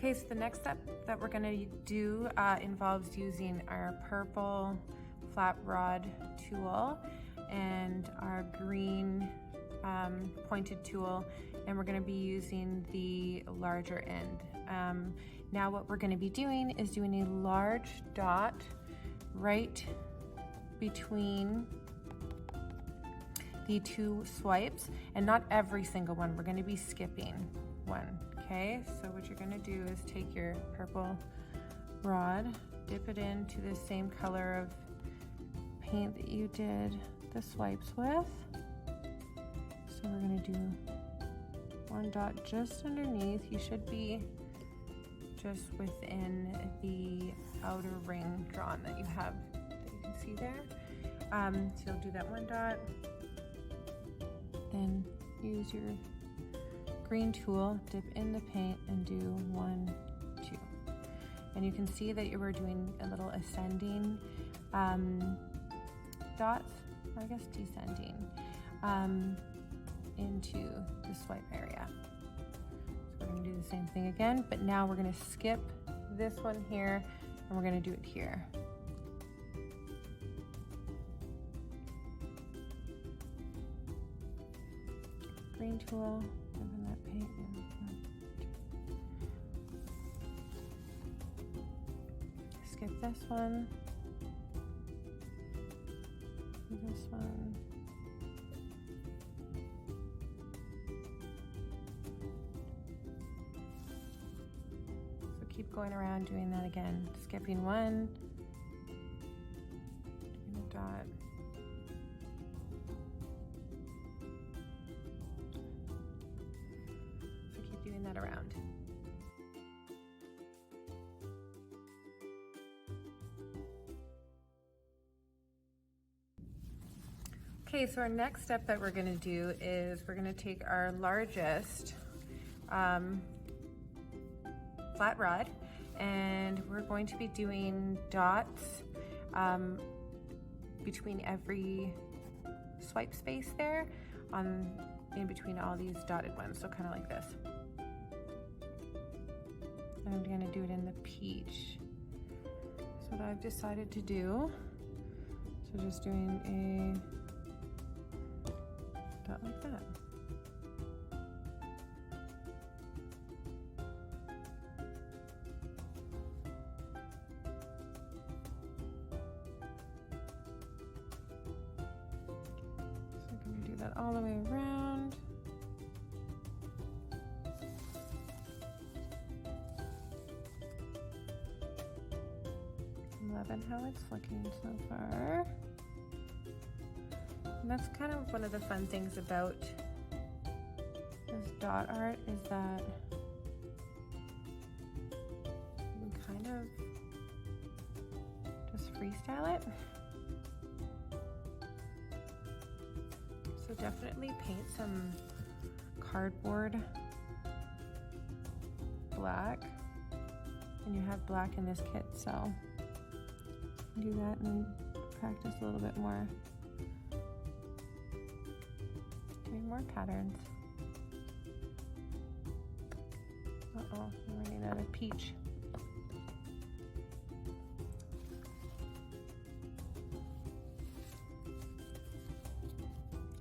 Okay, so the next step that we're gonna do involves using our purple flat rod tool and our green pointed tool, and we're gonna be using the larger end. Now what we're gonna be doing is doing a large dot right between the two swipes, and not every single one. We're gonna be skipping one, okay? So what you're gonna do is take your purple rod, dip it into the same color of paint that you did the swipes with. So we're gonna do one dot just underneath. You should be just within the outer ring drawn that you have, that you can see there. So you'll do that one dot, then use your green tool, dip in the paint and do 1, 2. And you can see that you were doing a little ascending dots, or I guess descending, into the swipe area. So we're gonna do the same thing again, but now we're gonna skip this one here and we're gonna do it here. Green tool, dip in that paint in. Skip this one, this one. So keep going around doing that again. Skipping one, doing a dot. So keep doing that around. Okay, so our next step that we're gonna do is we're gonna take our largest flat rod, and we're going to be doing dots between every swipe space there, in between all these dotted ones, so kind of like this. And I'm gonna do it in the peach. That's what I've decided to do. So just doing a dot like that. So I'm going to do that all the way around. I'm loving how it's looking so far. And that's kind of one of the fun things about this dot art, is that you can kind of just freestyle it. So definitely paint some cardboard black, and you have black in this kit, so do that and practice a little bit more. Doing more patterns. Uh-oh, I'm running out of peach.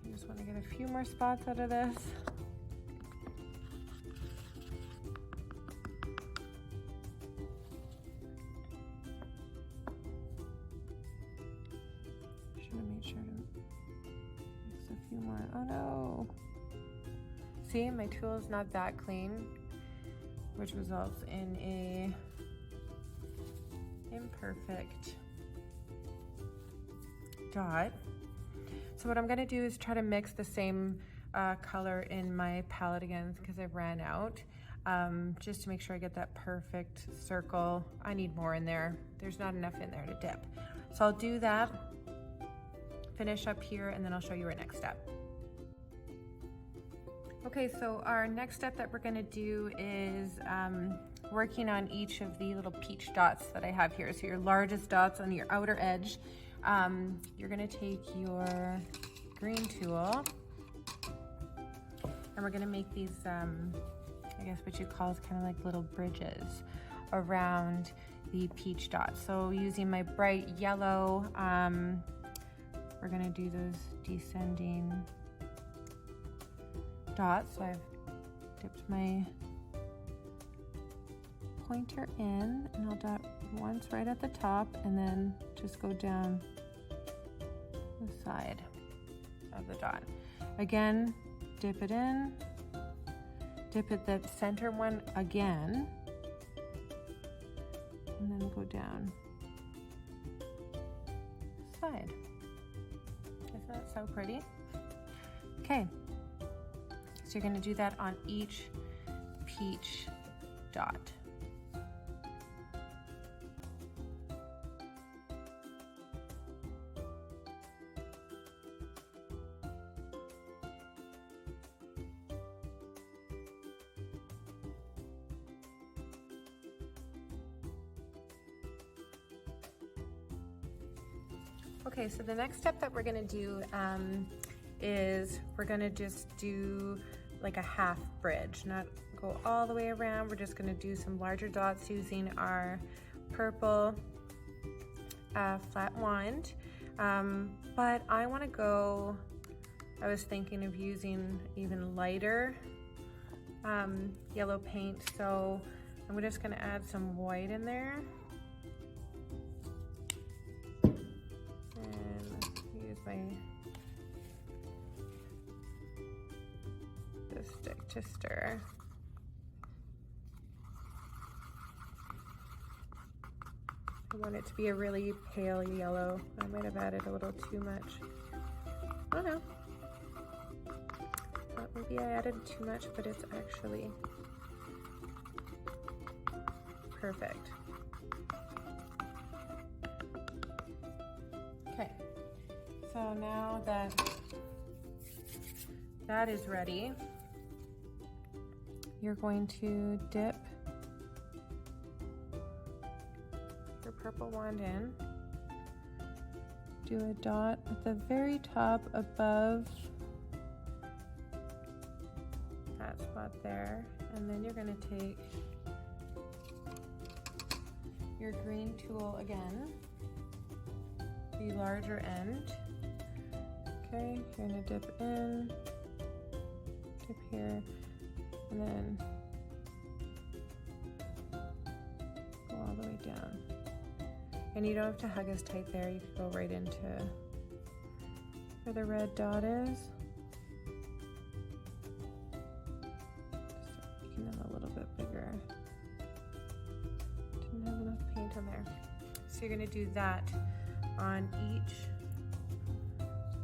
I just want to get a few more spots out of this. Should have made sure to mix a few more. Oh no! See, my tool is not that clean, which results in a imperfect dot. So what I'm gonna do is try to mix the same color in my palette again, because I ran out, just to make sure I get that perfect circle. I need more in there. There's not enough in there to dip. So I'll do that, finish up here, and then I'll show you our next step. Okay, so our next step that we're gonna do is working on each of the little peach dots that I have here. So your largest dots on your outer edge, you're gonna take your green tool, and we're gonna make these I guess what you call is kind of like little bridges around the peach dots. So using my bright yellow, we're gonna do those descending dots. So I've dipped my pointer in, and I'll dot once right at the top and then just go down the side of the dot. Again, dip it in, dip it the center one again, and then go down the side. Isn't that so pretty? Okay, so you're gonna do that on each peach dot. Okay, so the next step that we're gonna do is we're gonna just do like a half bridge, not go all the way around. We're just gonna do some larger dots using our purple flat wand. But I wanna go, I was thinking of using even lighter yellow paint, so I'm just gonna add some white in there. The stick to stir. I want it to be a really pale yellow. I might have added a little too much. I don't know. Thought maybe I added too much, but it's actually perfect. Okay. So now that that is ready, you're going to dip your purple wand in, do a dot at the very top above that spot there, and then you're going to take your green tool again, the larger end. Okay, you're gonna dip in, dip here, and then go all the way down. And you don't have to hug us tight there, you can go right into where the red dot is. Just making them a little bit bigger. Didn't have enough paint on there. So you're gonna do that on each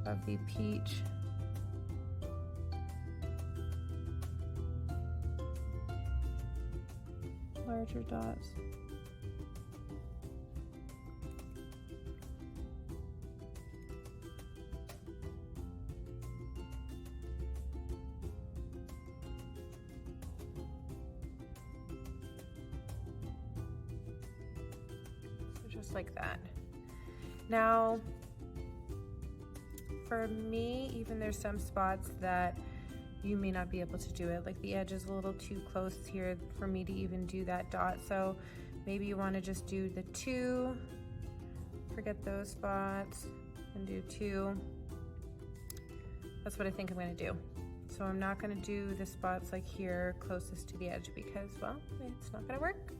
of the peach larger dots. So just like that. Now, for me, even there's some spots that you may not be able to do it. Like the edge is a little too close here for me to even do that dot. So maybe you want to just do the two, forget those spots, and do two. That's what I think I'm going to do. So I'm not going to do the spots like here closest to the edge because, well, it's not going to work.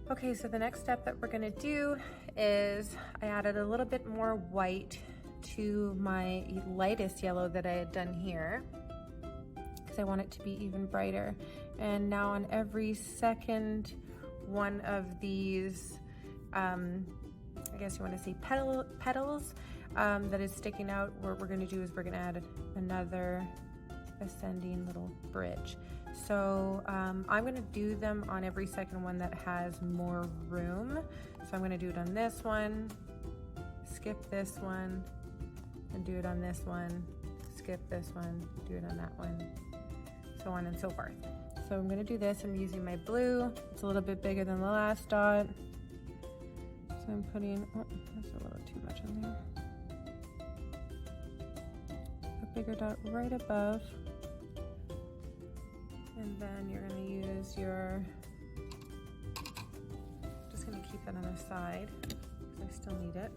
Okay, so the next step that we're gonna do is I added a little bit more white to my lightest yellow that I had done here because I want it to be even brighter. And now on every second one of these, I guess you want to say petals that is sticking out, what we're gonna do is we're gonna add another ascending little bridge. So I'm going to do them on every second one that has more room. So I'm going to do it on this one, skip this one, and do it on this one, skip this one, do it on that one, so on and so forth. So I'm gonna do this, I'm using my blue. It's a little bit bigger than the last dot. So I'm putting, oh, that's a little too much in there. A bigger dot right above. And then you're gonna use your, just gonna keep that on the side because I still need it.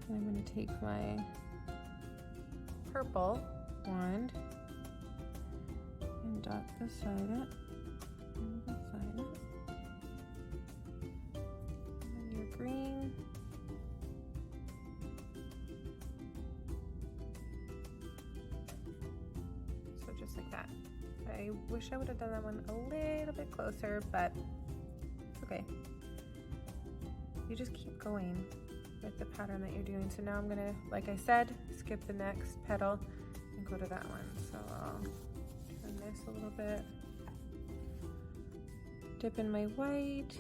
And I'm gonna take my purple wand and dot beside it and beside it. And then your green. So just like that. I wish I would have done that one a little bit closer, but it's okay. You just keep going with the pattern that you're doing. So now I'm gonna, like I said, skip the next petal and go to that one. So I'll turn this a little bit, dip in my white,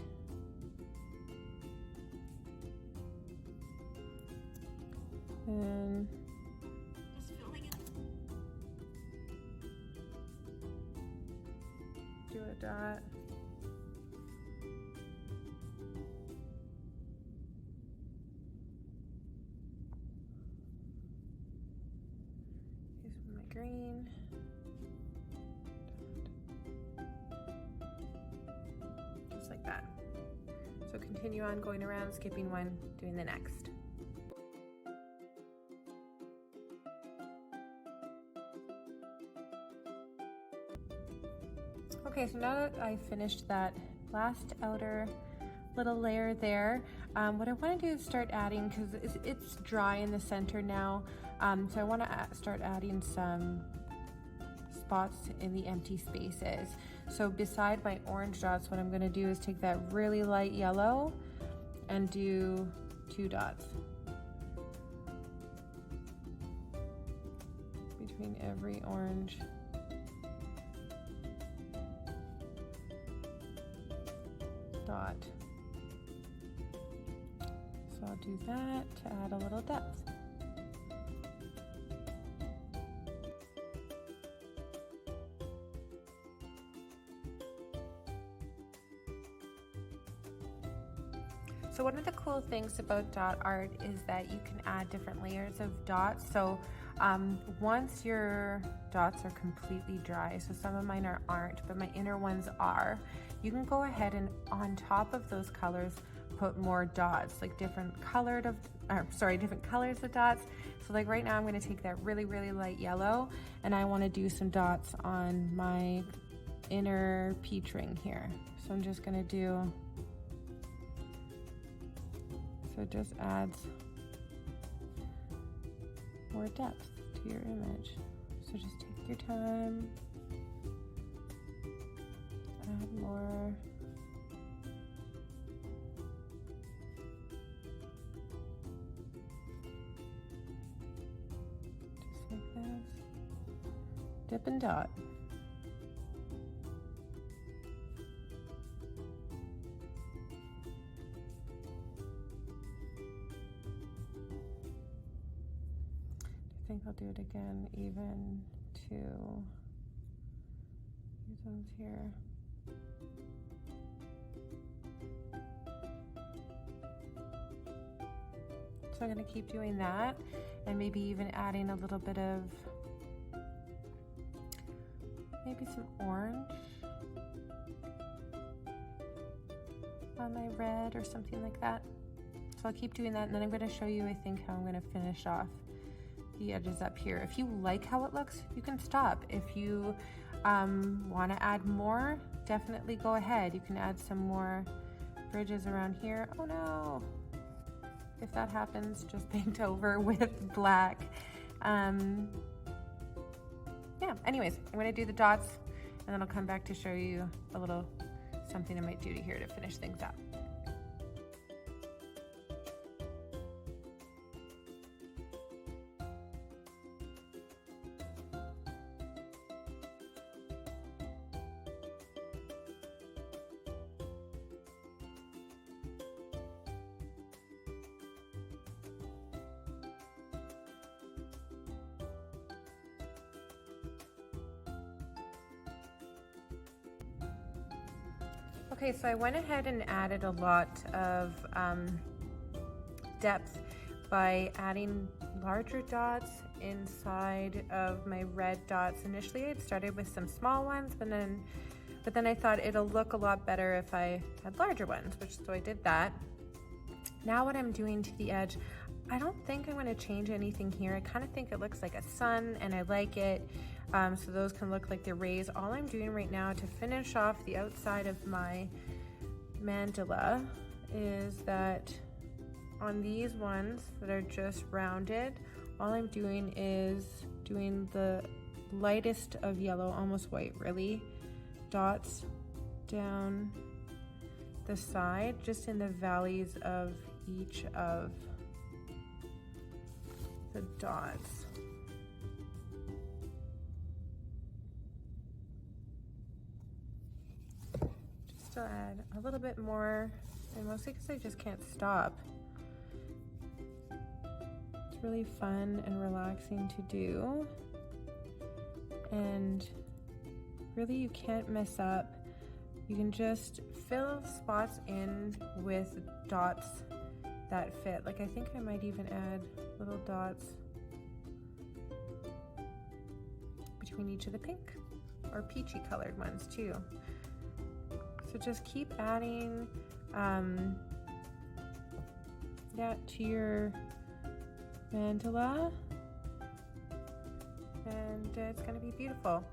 and do a dot. Green. Just like that. So continue on going around, skipping one, doing the next. Okay, so now that I finished that last outer little layer there, what I want to do is start adding, because it's dry in the center now, so I want to start adding some spots in the empty spaces. So beside my orange dots, what I'm going to do is take that really light yellow and do 2 dots between every orange dot. So I'll do that to add a little depth. So one of the cool things about dot art is that you can add different layers of dots. So once your dots are completely dry, so some of mine aren't, but my inner ones are, you can go ahead and on top of those colors put more dots, like different colors of dots. So like right now I'm going to take that really light yellow and I want to do some dots on my inner peach ring here. So I'm just going to do, so it just adds more depth to your image. So just take your time, add more. Just like this. Dip and dot. I think I'll do it again, even to these ones here. So I'm going to keep doing that and maybe even adding a little bit of maybe some orange on my red or something like that. So I'll keep doing that and then I'm going to show you, I think, how I'm going to finish off the edges up here. If you like how it looks, you can stop. If you want to add more, definitely go ahead. You can add some more bridges around here. Oh no! If that happens, just paint over with black. Yeah, anyways, I'm going to do the dots and then I'll come back to show you a little something I might do to here to finish things up. Okay, so I went ahead and added a lot of depth by adding larger dots inside of my red dots. Initially I had started with some small ones, but then I thought it'll look a lot better if I had larger ones, so I did that. Now what I'm doing to the edge, I don't think I'm going to change anything here. I kind of think it looks like a sun and I like it. So those can look like the rays. All I'm doing right now to finish off the outside of my mandala is that on these ones that are just rounded, all I'm doing is doing the lightest of yellow, almost white really, dots down the side, just in the valleys of each of the dots. Just to add a little bit more, and mostly because I just can't stop. It's really fun and relaxing to do, and really you can't mess up. You can just fill spots in with dots that fit. Like I think I might even add little dots between each of the pink or peachy colored ones too. So just keep adding to your mandala, and it's gonna be beautiful.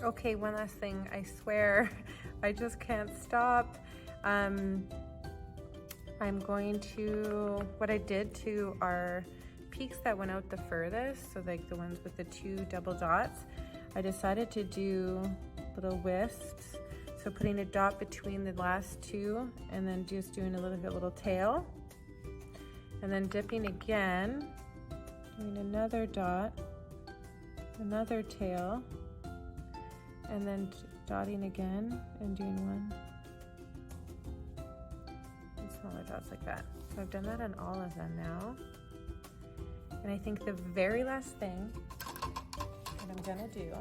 Okay, one last thing, I swear, I just can't stop. I'm going to, what I did to our peaks that went out the furthest, so like the ones with the 2 double dots, I decided to do little wisps. So putting a dot between the last 2 and then just doing a little tail. And then dipping again, doing another dot, another tail, and then dotting again and doing 1 and smaller dots like that. So I've done that on all of them now. And I think the very last thing that I'm gonna do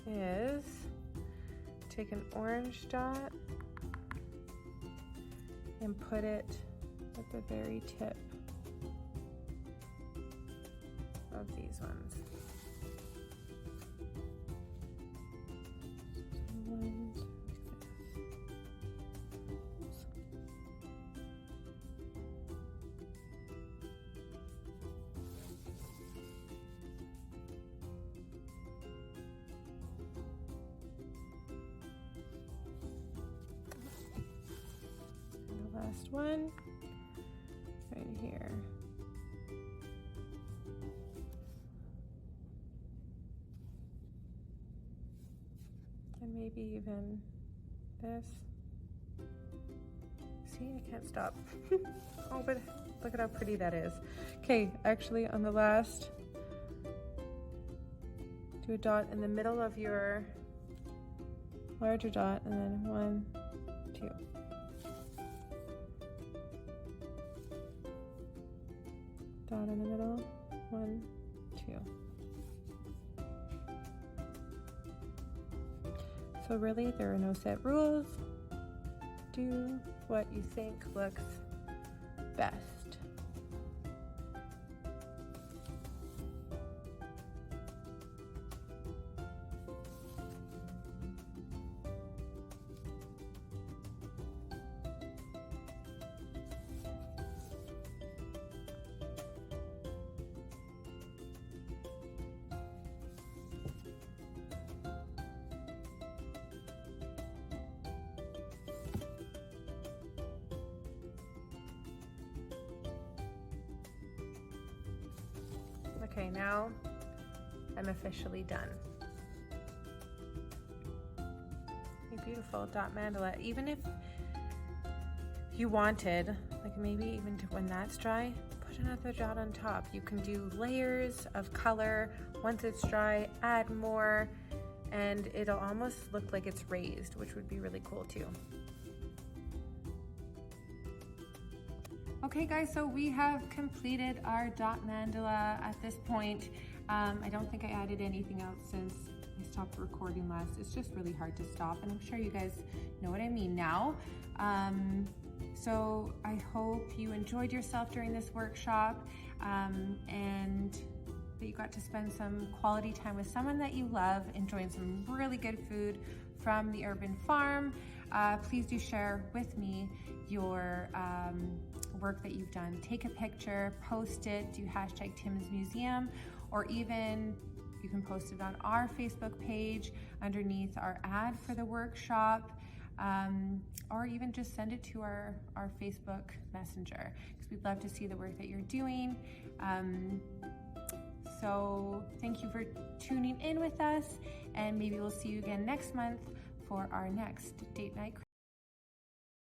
is take an orange dot and put it at the very tip of these ones. Last one right here. And maybe even this. See, I can't stop. Oh, but look at how pretty that is. Okay, actually on the last, do a dot in the middle of your larger dot, and then 1, 2. Dot in the middle, 1, 2. So really, there are no set rules. Do what you think looks best. Okay, now I'm officially done. A beautiful dot mandala. Even if you wanted, like maybe even when that's dry, put another dot on top. You can do layers of color. Once it's dry, add more, and it'll almost look like it's raised, which would be really cool too. Okay guys, so we have completed our dot mandala at this point. I don't think I added anything else since I stopped recording last. It's just really hard to stop, and I'm sure you guys know what I mean now. So I hope you enjoyed yourself during this workshop, and that you got to spend some quality time with someone that you love, enjoying some really good food from the urban farm. Please do share with me your work that you've done. Take a picture, post it, do hashtag Tim's Museum, or even you can post it on our Facebook page underneath our ad for the workshop, or even just send it to our Facebook Messenger, because we'd love to see the work that you're doing. So thank you for tuning in with us, and maybe we'll see you again next month for our next date night.